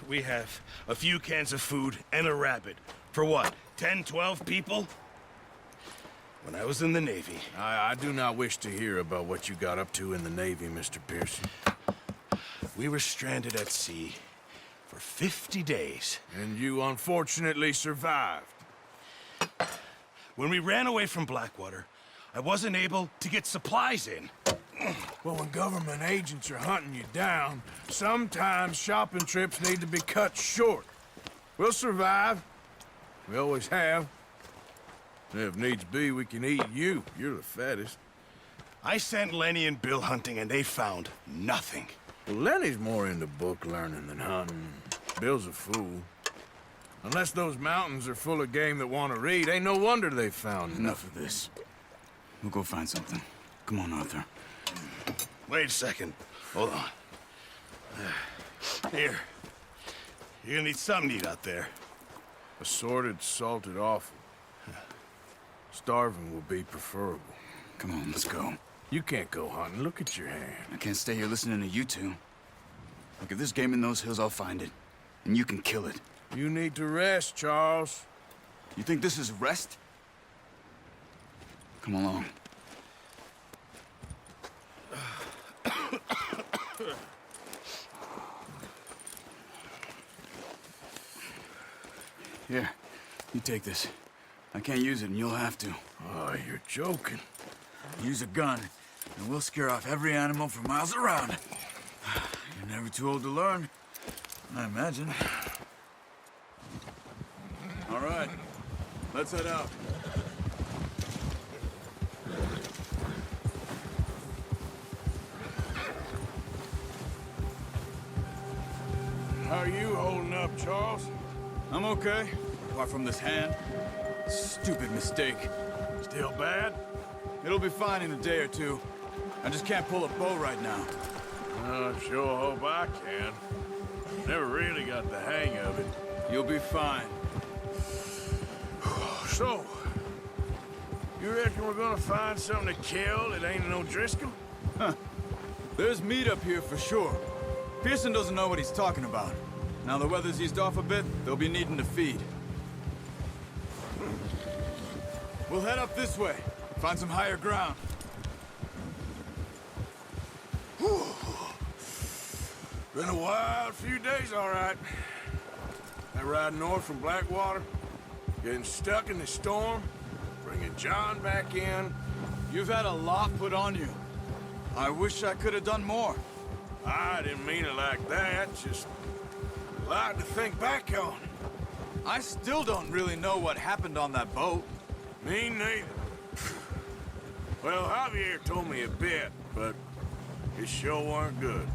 we have a few cans of food and a rabbit. For what, 10, 12 people? When I was in the Navy... I do not wish to hear about what you got up to in the Navy, Mr. Pearson. We were stranded at sea for 50 days. And you unfortunately survived. When we ran away from Blackwater, I wasn't able to get supplies in. Well, when government agents are hunting you down, sometimes shopping trips need to be cut short. We'll survive. We always have. And if needs be, we can eat you. You're the fattest. I sent Lenny and Bill hunting, and they found nothing. Well, Lenny's more into book learning than hunting. Bill's a fool. Unless those mountains are full of game that want to read, ain't no wonder they found Enough of this. We'll go find something. Come on, Arthur. Wait a second. Hold on. Here. You're gonna need something to eat out there. Assorted, salted offal. Starving will be preferable. Come on, let's go. You can't go hunting. Look at your hand. I can't stay here listening to you two. Look, if there's game in those hills, I'll find it. And you can kill it. You need to rest, Charles. You think this is rest? Come along. Here, you take this. I can't use it, and you'll have to. Oh, you're joking. Use a gun, and we'll scare off every animal for miles around. You're never too old to learn, I imagine. All right, let's head out. How are you holding up, Charles? I'm okay, apart from this hand. Stupid mistake. Still bad? It'll be fine in a day or two. I just can't pull a bow right now. I sure hope I can. Never really got the hang of it. You'll be fine. So, you reckon we're gonna find something to kill that ain't no Driscoll? There's meat up here for sure. Pearson doesn't know what he's talking about. Now the weather's eased off a bit, they'll be needing to feed. We'll head up this way. Find some higher ground. Been a wild few days, all right. That ride north from Blackwater, getting stuck in the storm, bringing John back in. You've had a lot put on you. I wish I could have done more. I didn't mean it like that, just a lot to think back on. I still don't really know what happened on that boat. Me neither. Well, Javier told me a bit, but it sure weren't good.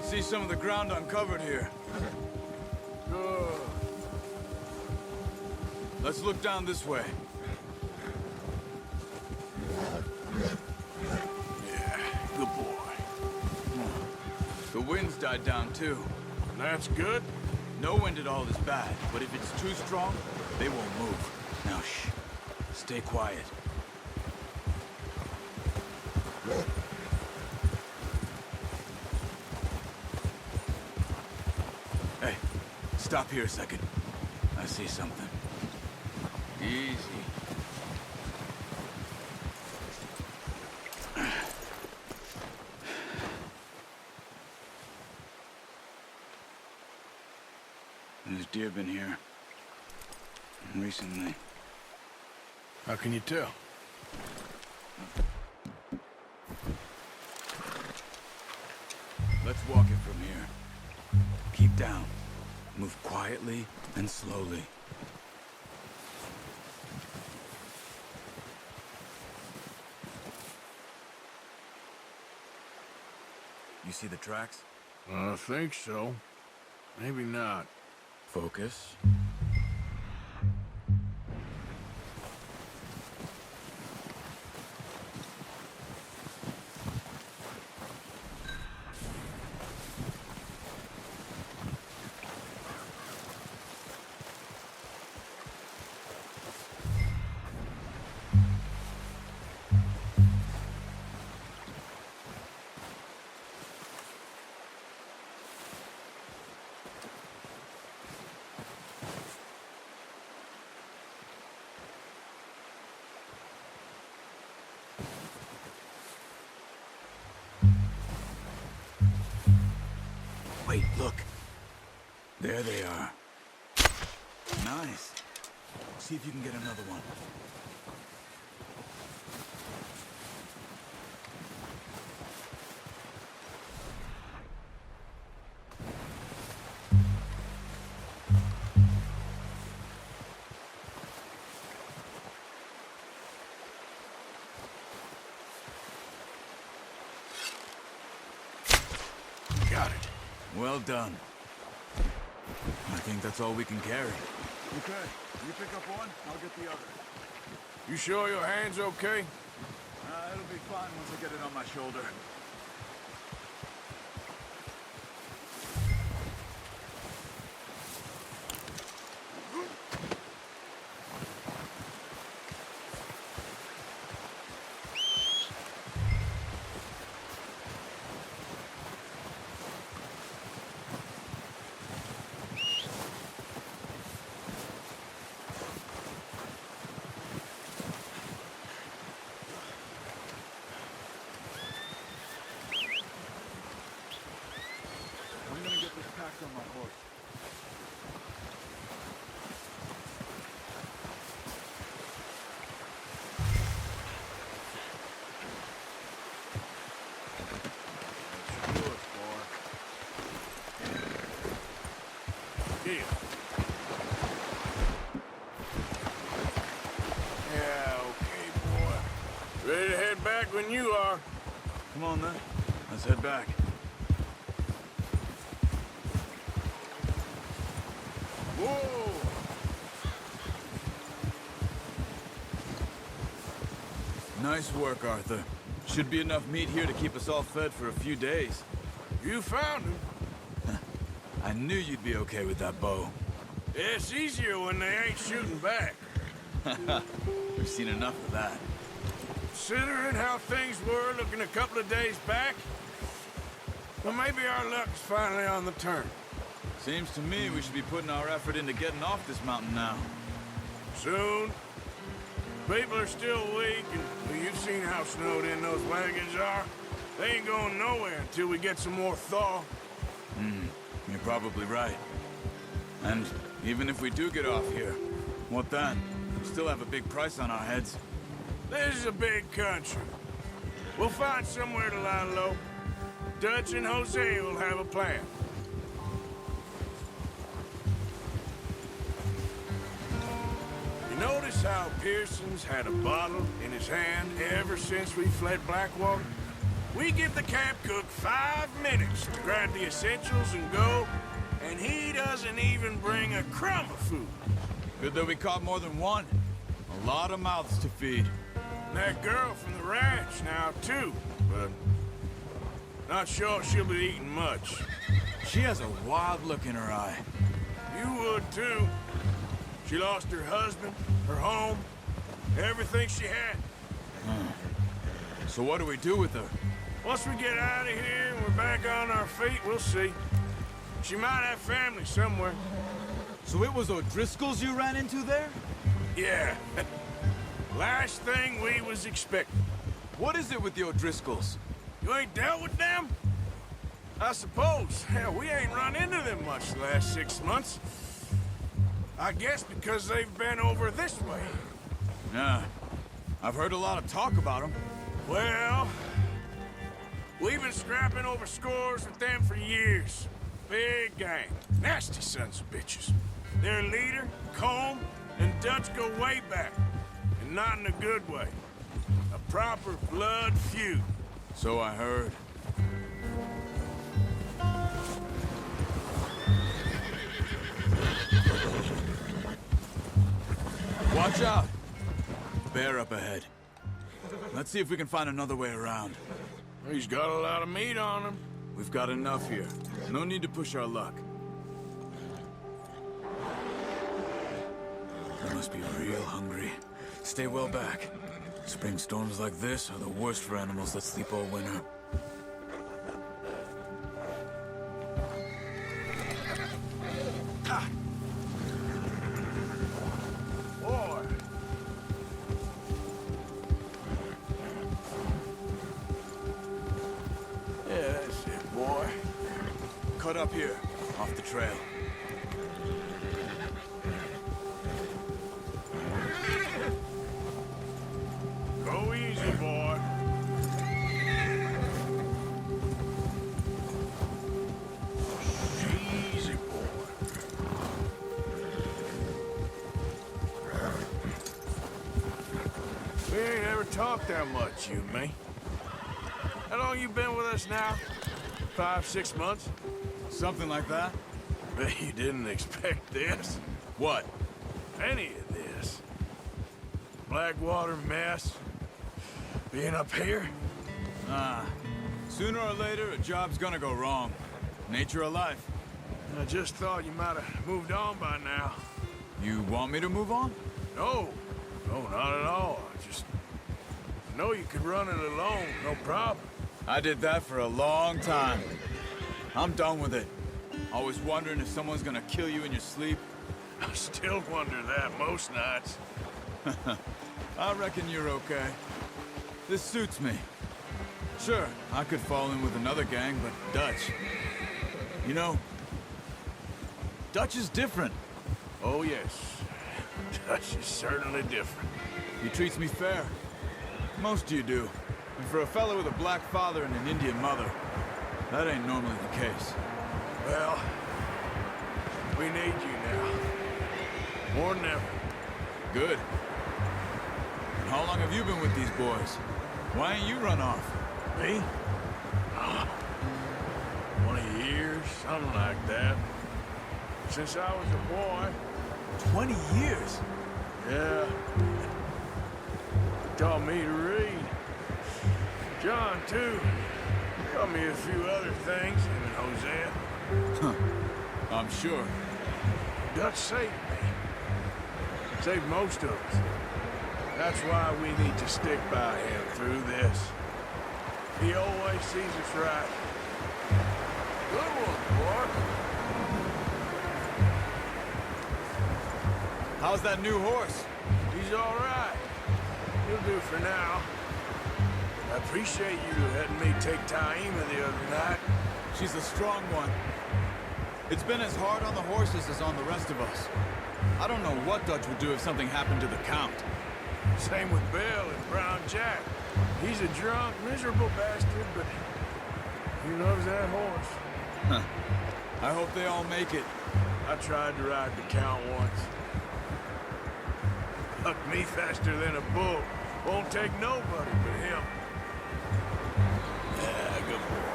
See some of the ground uncovered here. Let's look down this way. Yeah, good boy. The wind's died down too. That's good. No wind at all is bad, but if it's too strong, they won't move. Now shh. Stay quiet. Hey, stop here a second. I see something. Easy. There's deer been here. Recently. How can you tell? Let's walk it from here. Keep down. Move quietly and slowly. You see the tracks? I think so. Maybe not. Focus. Wait, look. There they are. Nice. See if you can get another one. Got it. Well done. I think that's all we can carry. Okay, you pick up one, I'll get the other. You sure your hand's okay? It'll be fine once I get it on my shoulder. I'm gonna get this packed on my horse. Do it, boy. Here. Yeah, okay, boy. Ready to head back when you are. Come on then, let's head back. Whoa! Nice work, Arthur. Should be enough meat here to keep us all fed for a few days. You found him. I knew you'd be okay with that bow. It's easier when they ain't shooting back. We've seen enough of that. Considering how things were looking a couple of days back, well, maybe our luck's finally on the turn. Seems to me we should be putting our effort into getting off this mountain now. Soon. People are still weak, and well, you've seen how snowed in those wagons are. They ain't going nowhere until we get some more thaw. You're probably right. And even if we do get off here, what then? We still have a big price on our heads. This is a big country. We'll find somewhere to lie low. Dutch and Jose will have a plan. You notice how Pearson's had a bottle in his hand ever since we fled Blackwater? We give the camp cook 5 minutes to grab the essentials and go, and he doesn't even bring a crumb of food. Good that we caught more than one. A lot of mouths to feed. And that girl from the ranch now, too, but not sure she'll be eating much. She has a wild look in her eye. You would, too. She lost her husband, her home, everything she had. So what do we do with her? Once we get out of here and we're back on our feet, we'll see. She might have family somewhere. So it was O'Driscoll's you ran into there? Yeah. Last thing we was expecting. What is it with the O'Driscolls? You ain't dealt with them? I suppose. Hell, we ain't run into them much the last 6 months. I guess because they've been over this way. Yeah. I've heard a lot of talk about them. Well, we've been been scrapping over scores with them for years. Big gang. Nasty sons of bitches. Their leader, Colm, and Dutch go way back. And not in a good way. A proper blood feud. So I heard. Watch out! Bear up ahead. Let's see if we can find another way around. He's got a lot of meat on him. We've got enough here. No need to push our luck. They must be real hungry. Stay well back. Spring storms like this are the worst for animals that sleep all winter. Boy. Yeah, that's it, boy. Cut up here, off the trail. Go easy, boy. Easy, boy. We ain't ever talked that much, you and me. How long you been with us now? 5, 6 months? Something like that? Bet you didn't expect this. What? Any of this. Blackwater mess. Being up here? Sooner or later, a job's gonna go wrong. Nature of life. I just thought you might have moved on by now. You want me to move on? No. No, not at all. I just know you could run it alone, no problem. I did that for a long time. I'm done with it. Always wondering if someone's gonna kill you in your sleep. I still wonder that most nights. I reckon you're okay. This suits me. Sure, I could fall in with another gang, but Dutch... You know, Dutch is different. Oh, yes. Dutch is certainly different. He treats me fair. Most of you do. And for a fellow with a black father and an Indian mother, that ain't normally the case. Well, we need you now. More than ever. Good. And how long have you been with these boys? Why ain't you run off? Me? 20 years, something like that. Since I was a boy. 20 years? Yeah. Taught me to read. John, too. Taught me a few other things, him and Hosea. Huh. I'm sure. Dutch saved me. Saved most of us. That's why we need to stick by him through this. He always sees us right. Good one, boy. How's that new horse? He's all right. He'll do for now. I appreciate you letting me take Taima the other night. She's a strong one. It's been as hard on the horses as on the rest of us. I don't know what Dutch would do if something happened to the Count. Same with Bill and Brown Jack. He's a drunk, miserable bastard, but he loves that horse. Huh. I hope they all make it. I tried to ride the Count once. Hucked me faster than a bull. Won't take nobody but him. Yeah, good boy.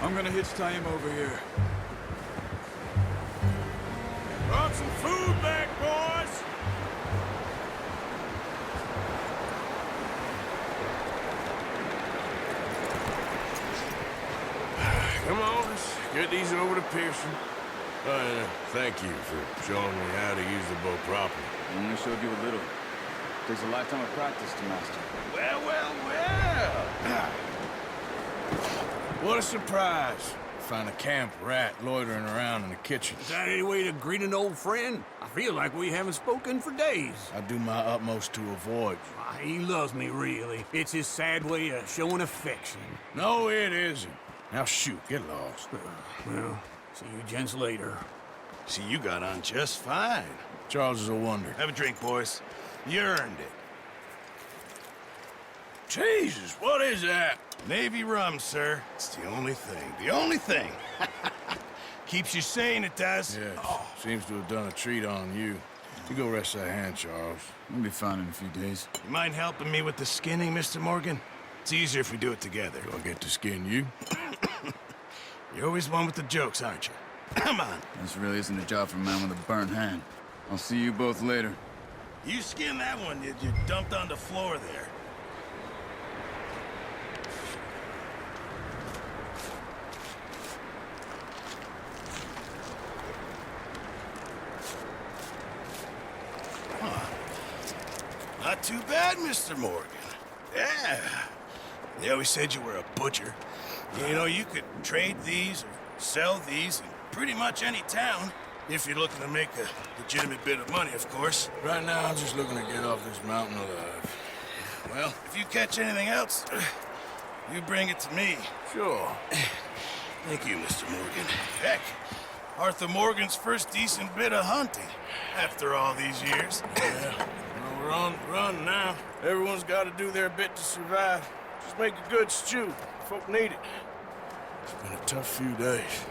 I'm gonna hitch Taima over here. Brought some food back, boys! Come on, let's get these over to Pearson. Thank you for showing me how to use the bow properly. I only showed you a little. Takes a lifetime of practice to master. Well, well, well! What a surprise. Find a camp rat loitering around in the kitchen. Is that any way to greet an old friend? I feel like we haven't spoken for days. I do my utmost to avoid you. Ah, he loves me, really. It's his sad way of showing affection. No, it isn't. Now shoot, get lost. Well, see you gents later. See, you got on just fine. Charles is a wonder. Have a drink, boys. You earned it. Jesus, what is that? Navy rum, sir. It's the only thing. The only thing. Keeps you sane, it does. Yeah, seems to have done a treat on you. You go rest that hand, Charles. We'll be fine in a few days. You mind helping me with the skinning, Mr. Morgan? It's easier if we do it together. Do I get to skin you? You're always one with the jokes, aren't you? Come on. This really isn't a job for a man with a burnt hand. I'll see you both later. You skin that one you dumped on the floor there. Not too bad, Mr. Morgan. Yeah. They always said you were a butcher. You know, you could trade these or sell these in pretty much any town. If you're looking to make a legitimate bit of money, of course. Right now, I'm just looking to get off this mountain alive. Well, if you catch anything else, you bring it to me. Sure. Thank you, Mr. Morgan. Heck, Arthur Morgan's first decent bit of hunting after all these years. Yeah. Well, we're on the run now. Everyone's got to do their bit to survive. Just make a good stew. Folk need it. It's been a tough few days.